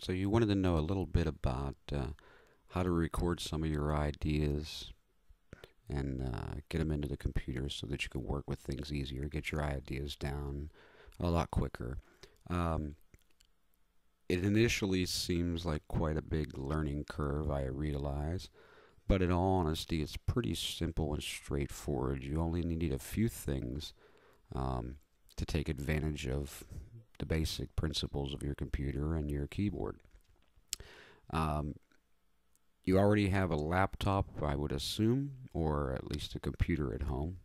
So you wanted to know a little bit about how to record some of your ideas and get them into the computer so that you can work with things easier, get your ideas down a lot quicker. Um, it initially seems like quite a big learning curve, I realize, but in all honesty, it's pretty simple and straightforward. You only need a few things um, to take advantage of the basic principles of your computer and your keyboard. Um, you already have a laptop, I would assume, or at least a computer at home.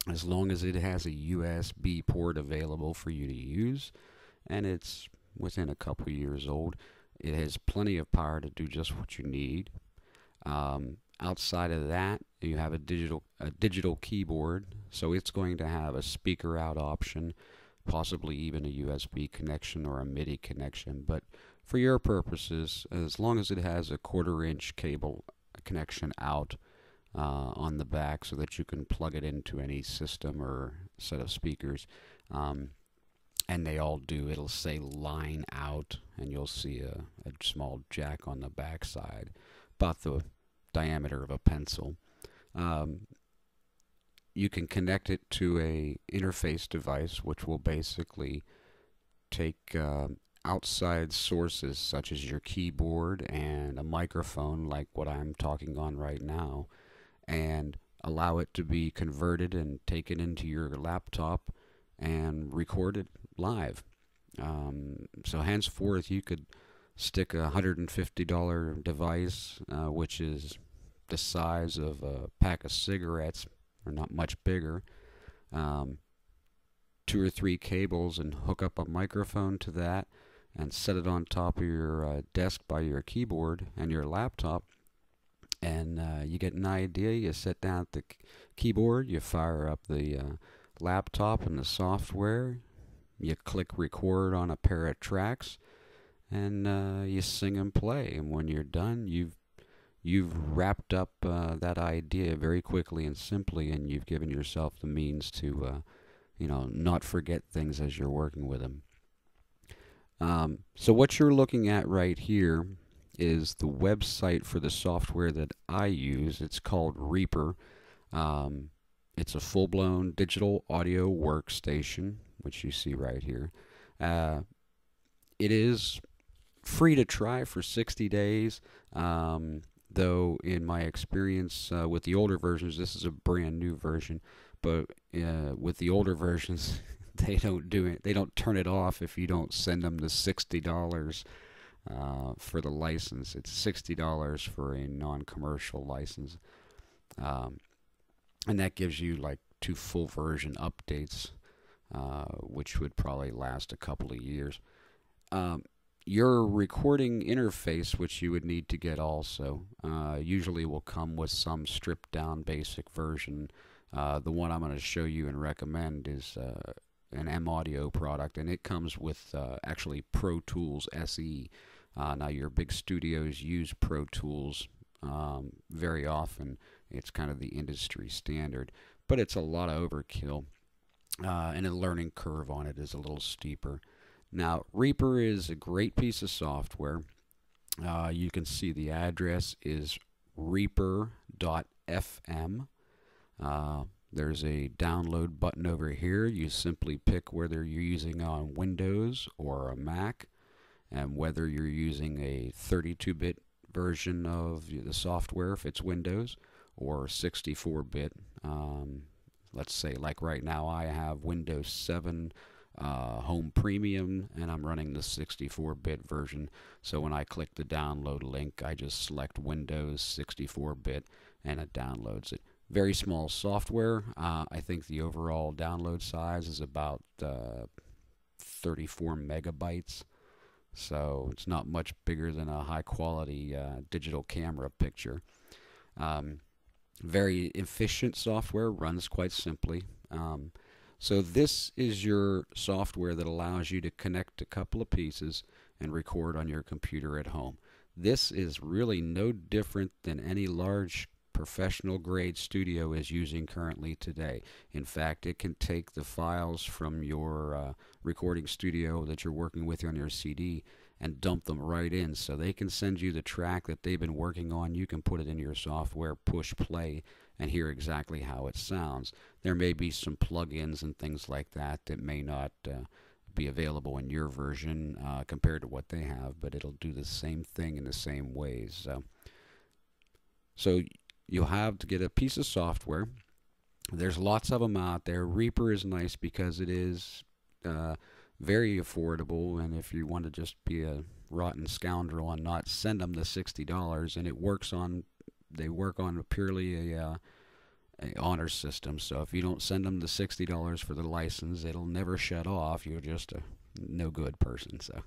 As long as it has a USB port available for you to use, and it's within a couple years old, it has plenty of power to do just what you need. Outside of that, you have a digital keyboard, so it's going to have a speaker out option, possibly even a USB connection or a MIDI connection. But for your purposes, as long as it has a 1/4 inch cable connection out on the back so that you can plug it into any system or set of speakers, um, and they all do, it'll say line out, and you'll see a small jack on the back side, about the diameter of a pencil. Um, you can connect it to a interface device, which will basically take outside sources such as your keyboard and a microphone like what I'm talking on right now, and allow it to be converted and taken into your laptop and recorded live. So henceforth, you could stick a $150 device, which is the size of a pack of cigarettes, or not much bigger, um, 2 or 3 cables, and hook up a microphone to that and set it on top of your desk by your keyboard and your laptop, and you get an idea. You sit down at the keyboard, you fire up the laptop and the software, you click record on a pair of tracks, and you sing and play. And when you're done, you've wrapped up that idea very quickly and simply, and you've given yourself the means to not forget things as you're working with them. So what you're looking at right here is the website for the software that I use. It's called Reaper. It's a full-blown digital audio workstation, which you see right here. It is free to try for 60 days, though in my experience with the older versions, this is a brand new version, but with the older versions, they don't do it. They don't turn it off if you don't send them the $60 for the license. It's $60 for a non-commercial license, and that gives you like 2 full version updates, which would probably last a couple of years. Your recording interface, which you would need to get also, usually will come with some stripped down basic version. The one I'm going to show you and recommend is an M Audio product, and it comes with actually Pro Tools SE. Now your big studios use Pro Tools very often. It's kind of the industry standard, but it's a lot of overkill, and the learning curve on it is a little steeper. Now, Reaper is a great piece of software. You can see the address is reaper.fm. There's a download button over here. You simply pick whether you're using on Windows or a Mac, and whether you're using a 32-bit version of the software if it's Windows, or 64-bit. Let's say, like right now, I have Windows 7 Home Premium, and I'm running the 64-bit version. So when I click the download link, I just select Windows 64-bit, and it downloads it. Very small software. I think the overall download size is about 34 megabytes. So it's not much bigger than a high-quality digital camera picture. Very efficient software, runs quite simply. So this is your software that allows you to connect a couple of pieces and record on your computer at home. This is really no different than any large professional grade studio is using currently today. In fact, it can take the files from your recording studio that you're working with on your CD and dump them right in, so they can send you the track that they've been working on. You can put it in your software, push play, and hear exactly how it sounds. There may be some plugins and things like that that may not be available in your version compared to what they have, but it'll do the same thing in the same ways. So you'll have to get a piece of software. There's lots of them out there. Reaper is nice because it is very affordable, and if you want to just be a rotten scoundrel and not send them the $60, and they work on purely a honor system. So if you don't send them the $60 for the license, it'll never shut off. You're just a no good person. So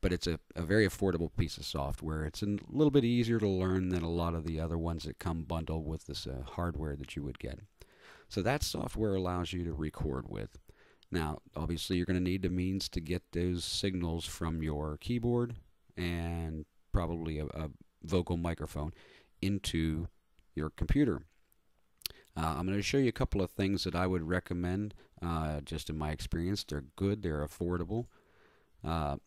but it's a very affordable piece of software. It's a little bit easier to learn than a lot of the other ones that come bundled with this hardware that you would get. So that software allows you to record with. Now, obviously, you're going to need the means to get those signals from your keyboard and probably a vocal microphone into your computer. I'm going to show you a couple of things that I would recommend, just in my experience. They're good, they're affordable.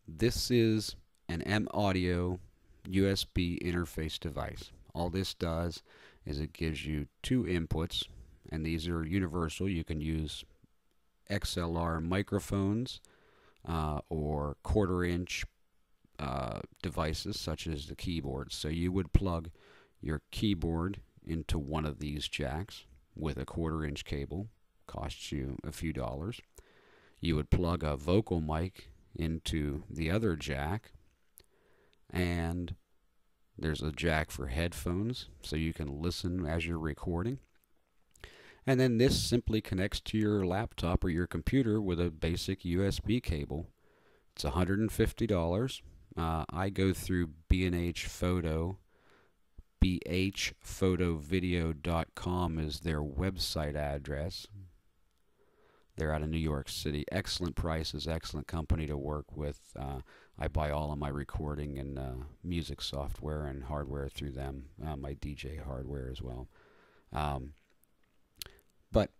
This is an M-Audio USB interface device. All this does is it gives you two inputs, and these are universal. You can use XLR microphones or quarter-inch devices such as the keyboard. So you would plug your keyboard into one of these jacks with a quarter-inch cable. Costs you a few dollars. You would plug a vocal mic into the other jack, and there's a jack for headphones so you can listen as you're recording. And then this simply connects to your laptop or your computer with a basic USB cable. It's $150. I go through B&H Photo. bhphotovideo.com is their website address. They're out of New York City. Excellent prices, excellent company to work with. I buy all of my recording and music software and hardware through them, my DJ hardware as well. But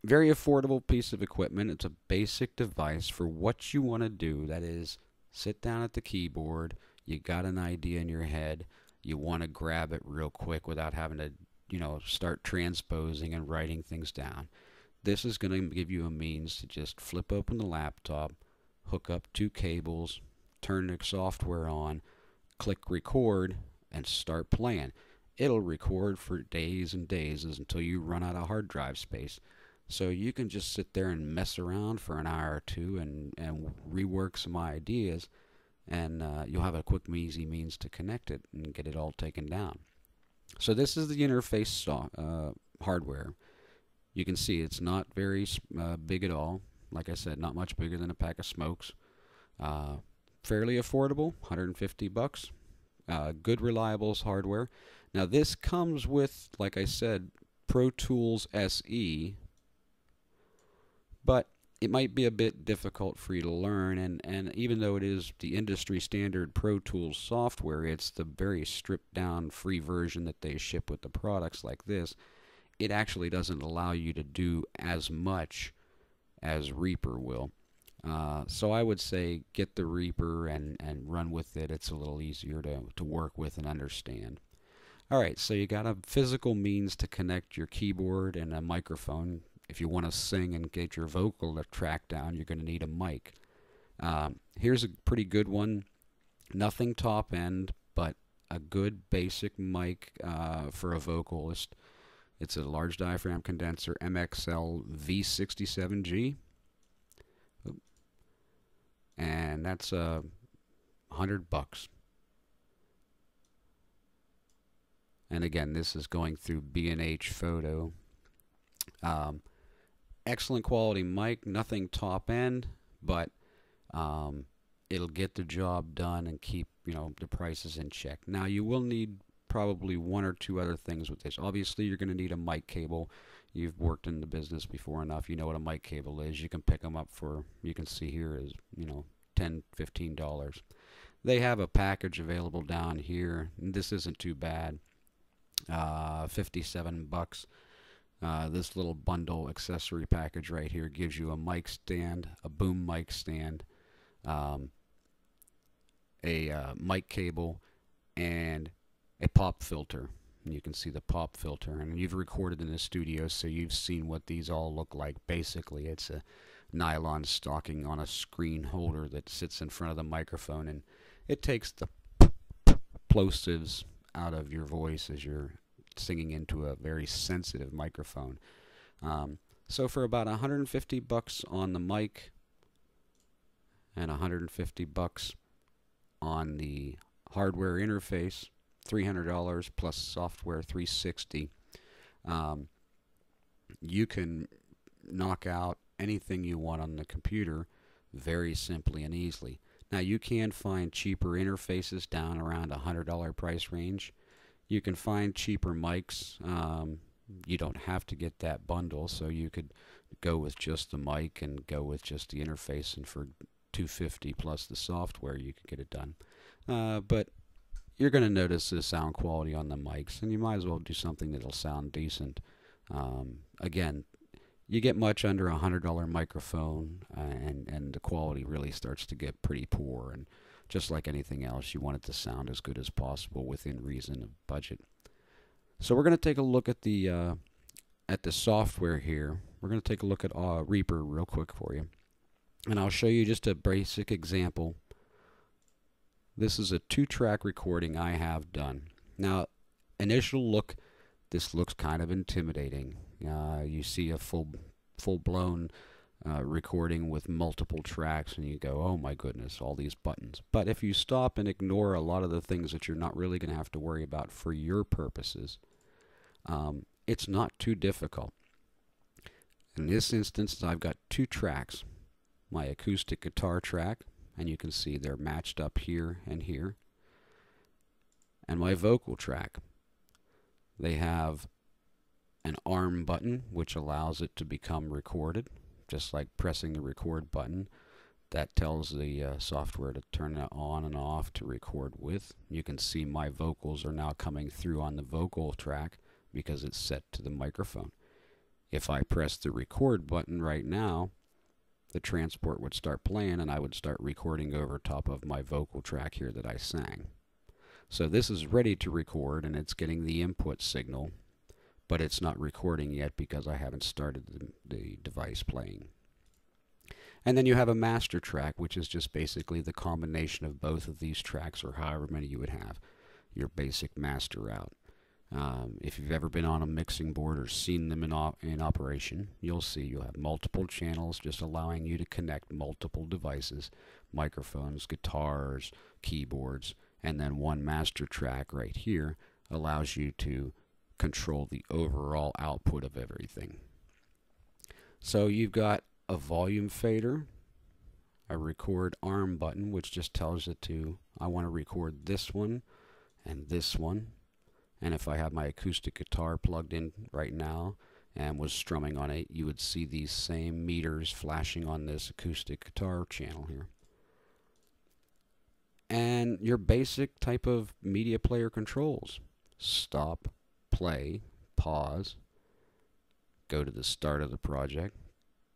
very affordable piece of equipment. It's a basic device for what you want to do. That is, sit down at the keyboard. You got an idea in your head. You want to grab it real quick without having to, start transposing and writing things down. This is going to give you a means to just flip open the laptop, hook up two cables, turn the software on, click record, and start playing. It'll record for days and days until you run out of hard drive space. So you can just sit there and mess around for an hour or two and rework some ideas, and you'll have a quick and easy means to connect it and get it all taken down. So this is the interface hardware. You can see it's not very big at all. Like I said, not much bigger than a pack of smokes. Fairly affordable, $150. Good, reliable hardware. Now this comes with, like I said, Pro Tools SE, but it might be a bit difficult for you to learn, and even though it is the industry standard Pro Tools software, it's the very stripped down free version that they ship with the products like this. It actually doesn't allow you to do as much as Reaper will. So I would say get the Reaper and run with it. It's a little easier to work with and understand. Alright, so you got a physical means to connect your keyboard and a microphone. If you want to sing and get your vocal track down, you're going to need a mic. Here's a pretty good one. Nothing top end, but a good basic mic for a vocalist. It's a large diaphragm condenser, MXL V67G. And that's $100. And again, this is going through B&H Photo. Excellent quality mic, nothing top end, but it'll get the job done and keep the prices in check. Now you will need probably one or two other things with this. Obviously, you're going to need a mic cable. You've worked in the business before enough. You know what a mic cable is. You can pick them up for, you can see here is $10, $15. They have a package available down here. This isn't too bad. $57. This little bundle accessory package right here gives you a mic stand, a boom mic stand, a mic cable, and a pop filter. And you can see the pop filter, and you've recorded in the studio, so you've seen what these all look like. Basically, it's a nylon stocking on a screen holder that sits in front of the microphone, and it takes the plosives out of your voice as you're singing into a very sensitive microphone. So for about $150 on the mic and $150 on the hardware interface, $300 plus software $360, you can knock out anything you want on the computer very simply and easily. Now you can find cheaper interfaces down around $100 price range. You can find cheaper mics. You don't have to get that bundle, so you could go with just the mic and go with just the interface, and for $250 plus the software you could get it done. But you're going to notice the sound quality on the mics, and you might as well do something that'll sound decent. Again, you get much under a $100 microphone, and the quality really starts to get pretty poor. And just like anything else, you want it to sound as good as possible within reason of budget. So we're going to take a look at the software here. We're going to take a look at Reaper real quick for you, and I'll show you just a basic example. This is a 2-track recording I have done. Now, initial look, this looks kind of intimidating. You see a full-blown recording with multiple tracks, and you go, oh my goodness, all these buttons. But if you stop and ignore a lot of the things that you're not really going to have to worry about for your purposes, it's not too difficult. In this instance, I've got 2 tracks. My acoustic guitar track, and you can see they're matched up here and here, and my vocal track. They have an arm button which allows it to become recorded, just like pressing the record button. That tells the software to turn it on and off to record with. You can see my vocals are now coming through on the vocal track because it's set to the microphone. If I press the record button right now, the transport would start playing, and I would start recording over top of my vocal track here that I sang. So this is ready to record, and it's getting the input signal, but it's not recording yet because I haven't started the device playing. And then you have a master track, which is just basically the combination of both of these tracks, or however many you would have, your basic master route. If you've ever been on a mixing board or seen them in operation, you'll see you'll have multiple channels, just allowing you to connect multiple devices, microphones, guitars, keyboards, and then one master track right here allows you to control the overall output of everything. So you've got a volume fader, a record arm button, which just tells it to, I want to record this one and this one. And if I have my acoustic guitar plugged in right now and was strumming on it, you would see these same meters flashing on this acoustic guitar channel here. And your basic type of media player controls: stop, play, pause, go to the start of the project,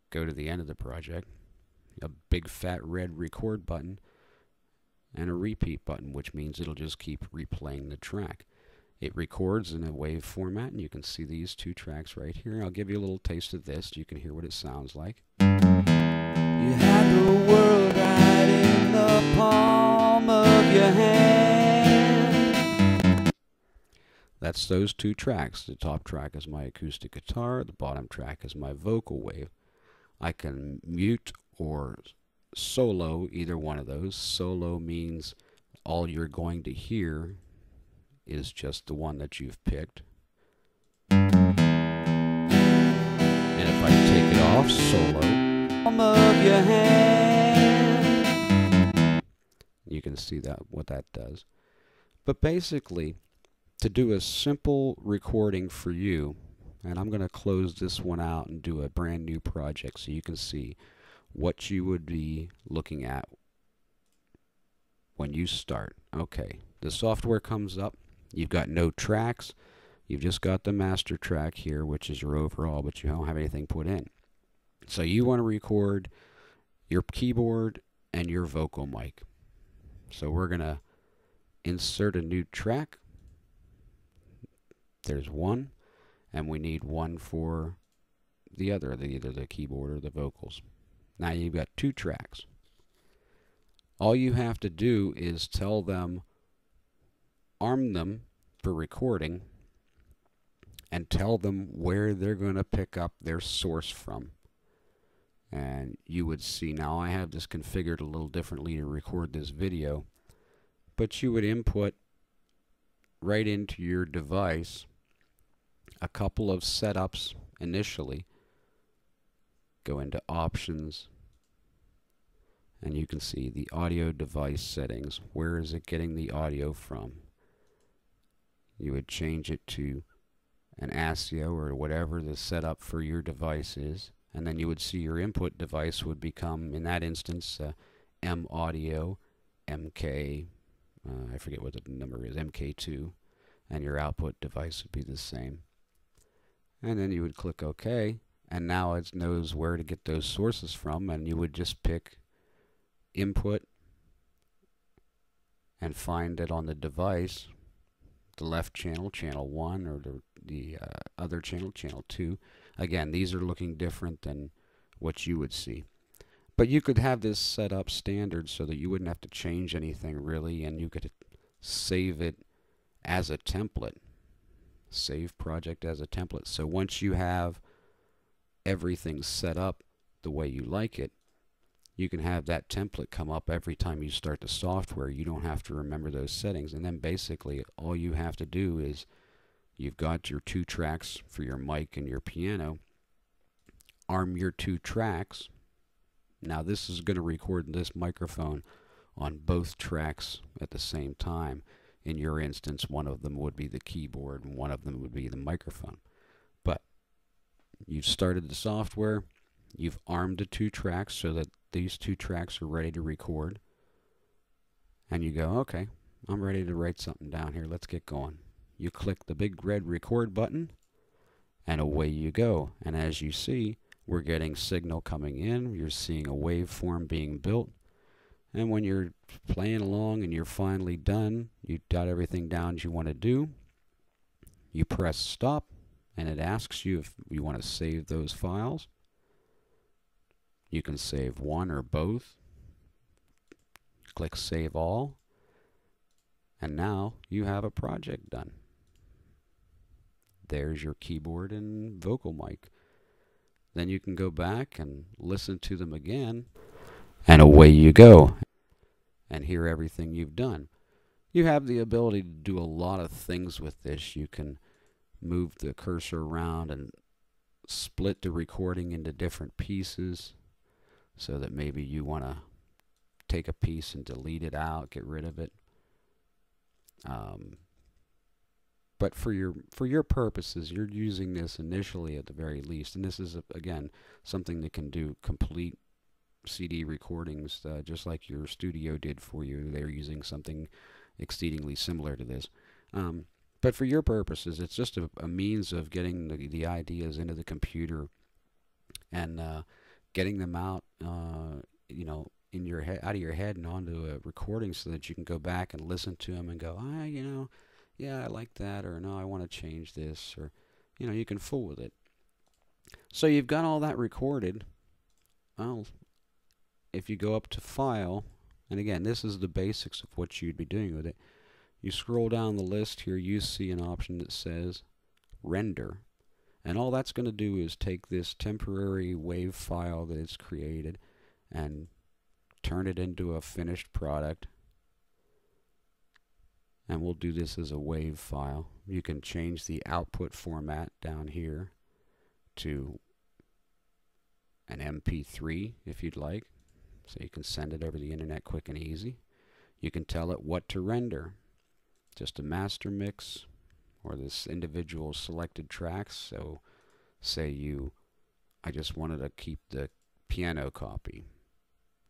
go to the end of the project, a big fat red record button, and a repeat button, which means it'll just keep replaying the track. It records in a wave format, and you can see these 2 tracks right here. I'll give you a little taste of this so you can hear what it sounds like. You had the world right in the palm of your hand. That's those 2 tracks. The top track is my acoustic guitar. The bottom track is my vocal wave. I can mute or solo either one of those. Solo means all you're going to hear is just the one that you've picked. And if I take it off, solo, palm of your hand, you can see what that does. But basically, to do a simple recording for you, and I'm going to close this one out and do a brand new project so you can see what you would be looking at when you start. Okay, the software comes up. You've got no tracks. You've just got the master track here, which is your overall, but you don't have anything put in. So you want to record your keyboard and your vocal mic. So we're going to insert a new track. There's one, and we need one for the other, either the keyboard or the vocals. Now you've got 2 tracks. All you have to do is tell them, arm them for recording, and tell them where they're going to pick up their source from. And you would see, now I have this configured a little differently to record this video, but you would input right into your device a couple of setups initially. Go into options, and you can see the audio device settings. Where is it getting the audio from? You would change it to an ASIO or whatever the setup for your device is, and then you would see your input device would become, in that instance, M audio, MK, I forget what the number is, MK2, and your output device would be the same. And then you would click OK, and now it knows where to get those sources from, and you would just pick input and find it on the device, the left channel, channel 1, or the other channel, channel 2. Again, these are looking different than what you would see. But you could have this set up standard so that you wouldn't have to change anything really, and you could save it as a template. Save project as a template. So once you have everything set up the way you like it, you can have that template come up every time you start the software. You don't have to remember those settings, and then basically all you have to do is, you've got your 2 tracks for your mic and your piano. Arm your 2 tracks. Now this is going to record this microphone on both tracks at the same time. In your instance, one of them would be the keyboard and one of them would be the microphone. But you've started the software, you've armed the 2 tracks so that these 2 tracks are ready to record, and you go, okay, I'm ready to write something down here, let's get going. You click the big red record button, and away you go. And as you see, we're getting signal coming in, you're seeing a waveform being built, and when you're playing along and you're finally done, you've got everything down you want to do, you press stop, and it asks you if you want to save those files. You can save one or both. Click Save All, and now you have a project done. There's your keyboard and vocal mic. Then you can go back and listen to them again, and away you go, and hear everything you've done. You have the ability to do a lot of things with this. You can move the cursor around and split the recording into different pieces, so that maybe you want to take a piece and delete it out, get rid of it. But for your purposes, you're using this initially at the very least, and this is again something that can do complete CD recordings, just like your studio did for you. They're using something exceedingly similar to this. But for your purposes, it's just a means of getting the ideas into the computer and getting them out, you know, in your head, out of your head and onto a recording, so that you can go back and listen to them and go, you know, yeah, I like that, or no, I want to change this, or, you know, you can fool with it. So you've got all that recorded. Well, if you go up to File, and again, this is the basics of what you'd be doing with it. You scroll down the list here, you see an option that says Render. And all that's going to do is take this temporary WAV file that it's created and turn it into a finished product. And we'll do this as a WAV file. You can change the output format down here to an MP3 if you'd like. So you can send it over the internet quick and easy. You can tell it what to render. Just a master mix, or this individual selected tracks. So say I just wanted to keep the piano copy.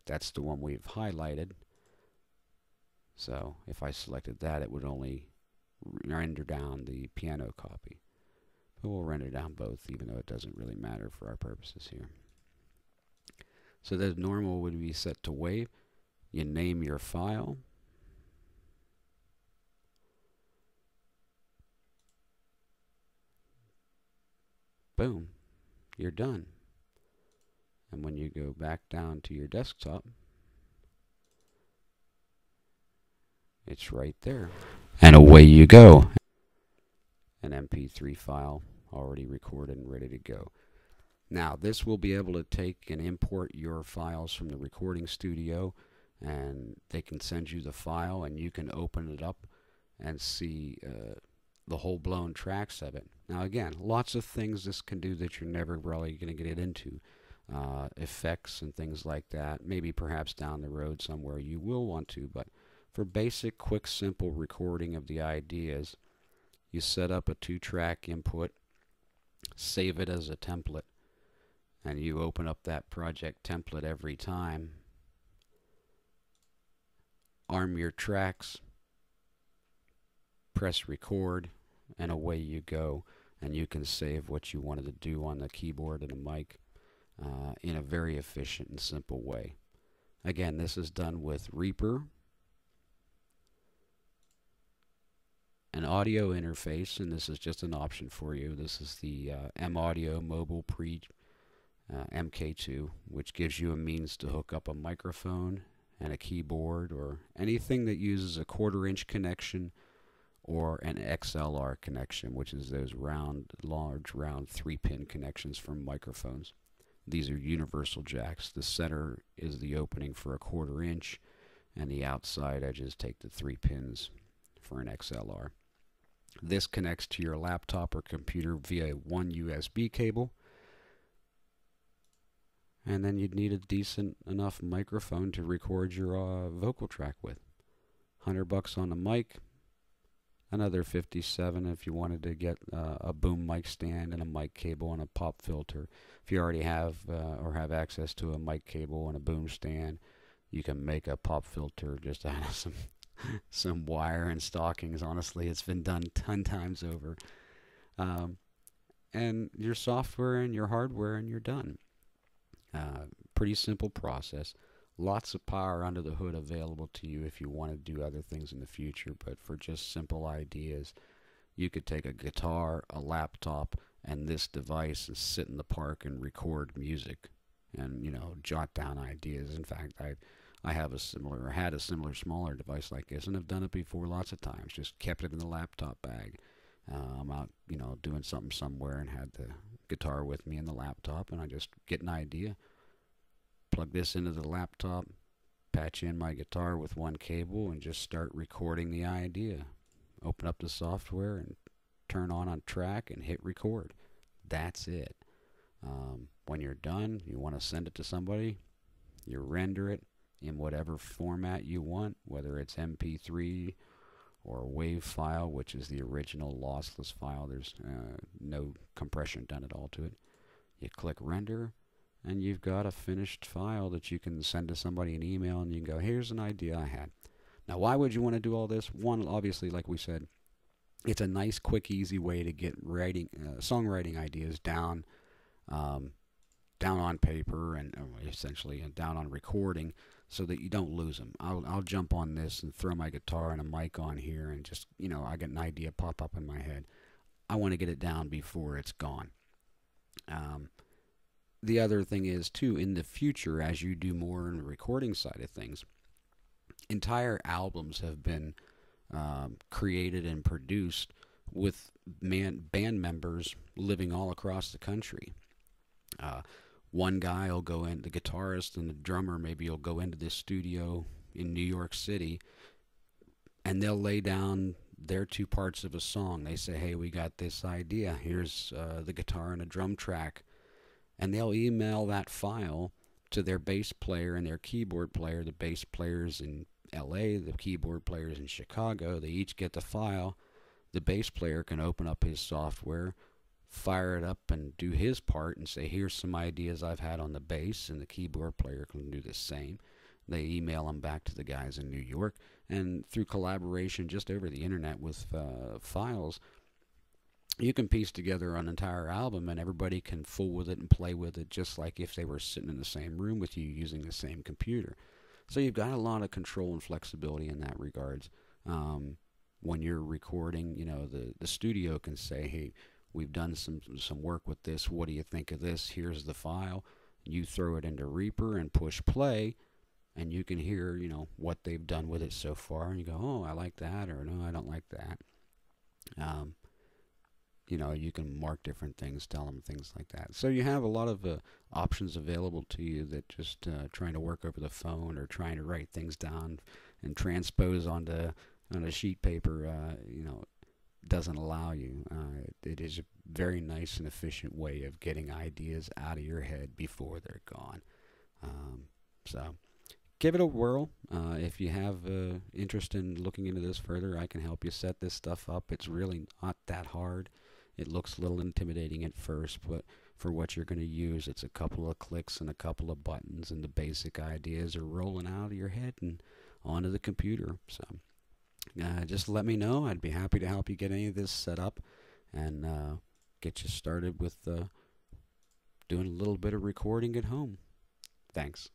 That's the one we've highlighted. So if I selected that, it would only render down the piano copy. But we'll render down both, even though it doesn't really matter for our purposes here. So the normal would be set to WAV. You name your file. boom, you're done. And when you go back down to your desktop, it's right there. And away you go. An MP3 file already recorded and ready to go. Now, this will be able to take and import your files from the recording studio, and they can send you the file, and you can open it up and see the whole blown tracks of it. Now, again, lots of things this can do that you're never really going to get into. Effects and things like that. Maybe perhaps down the road somewhere you will want to, but for basic, quick, simple recording of the ideas, you set up a 2-track input, save it as a template, and you open up that project template every time. Arm your tracks, press record, and away you go. And you can save what you wanted to do on the keyboard and the mic in a very efficient and simple way. Again, this is done with Reaper, an audio interface, and this is just an option for you. This is the M-Audio Mobile Pre MK2, which gives you a means to hook up a microphone and a keyboard, or anything that uses a 1/4-inch connection or an XLR connection, which is those large round 3-pin connections from microphones. These are universal jacks. The center is the opening for a 1/4-inch, and the outside edges take the 3 pins for an XLR. This connects to your laptop or computer via one USB cable, and then you'd need a decent enough microphone to record your vocal track with. $100 on the mic, another $57 if you wanted to get a boom mic stand and a mic cable and a pop filter. If you already have or have access to a mic cable and a boom stand, you can make a pop filter just out of some wire and stockings. Honestly, it's been done 10 times over. And your software and your hardware, and you're done. Pretty simple process. Lots of power under the hood available to you if you want to do other things in the future, but for just simple ideas, you could take a guitar, a laptop, and this device and sit in the park and record music and, jot down ideas. In fact, I have had a similar smaller device like this, and have done it before lots of times. Just kept it in the laptop bag. I'm out, doing something somewhere and had the guitar with me and the laptop, and I just get an idea, plug this into the laptop, patch in my guitar with one cable, and just start recording the idea. Open up the software and turn on a track and hit record. That's it. When you're done, you want to send it to somebody, you render it in whatever format you want, whether it's MP3 or WAV file, which is the original lossless file. There's no compression done at all to it. You click render, and you've got a finished file that you can send to somebody an email, and you can go, here's an idea I had. Now, why would you want to do all this? One, obviously, like we said, it's a nice, quick, easy way to get songwriting ideas down on paper and essentially down on recording, so that you don't lose them. I'll jump on this and throw my guitar and a mic on here, and just, I get an idea pop up in my head. I want to get it down before it's gone. The other thing is, too, in the future, as you do more in the recording side of things, entire albums have been created and produced with band members living all across the country. One guy will go in, the guitarist and the drummer maybe will go into this studio in New York City, and they'll lay down their 2 parts of a song. They say, hey, we got this idea. Here's the guitar and a drum track. And they'll email that file to their bass player and their keyboard player. The bass player's in LA, the keyboard player's in Chicago. They each get the file. The bass player can open up his software, fire it up and do his part and say, here's some ideas I've had on the bass, and the keyboard player can do the same. They email them back to the guys in New York, and through collaboration just over the internet with files, you can piece together an entire album, and everybody can fool with it and play with it just like if they were sitting in the same room with you using the same computer. So you've got a lot of control and flexibility in that regards. When you're recording, the studio can say, hey, we've done some work with this. What do you think of this? Here's the file. You throw it into Reaper and push play, and you can hear, what they've done with it so far, and you go, oh, I like that, or no, I don't like that. You can mark different things, tell them things like that. So you have a lot of options available to you that just trying to work over the phone or trying to write things down and transpose on a sheet paper, doesn't allow you. It is a very nice and efficient way of getting ideas out of your head before they're gone. So give it a whirl. If you have interest in looking into this further, I can help you set this stuff up. It's really not that hard. It looks a little intimidating at first, but for what you're going to use, it's a couple of clicks and a couple of buttons, and the basic ideas are rolling out of your head and onto the computer. So just let me know. I'd be happy to help you get any of this set up and get you started with doing a little bit of recording at home. Thanks.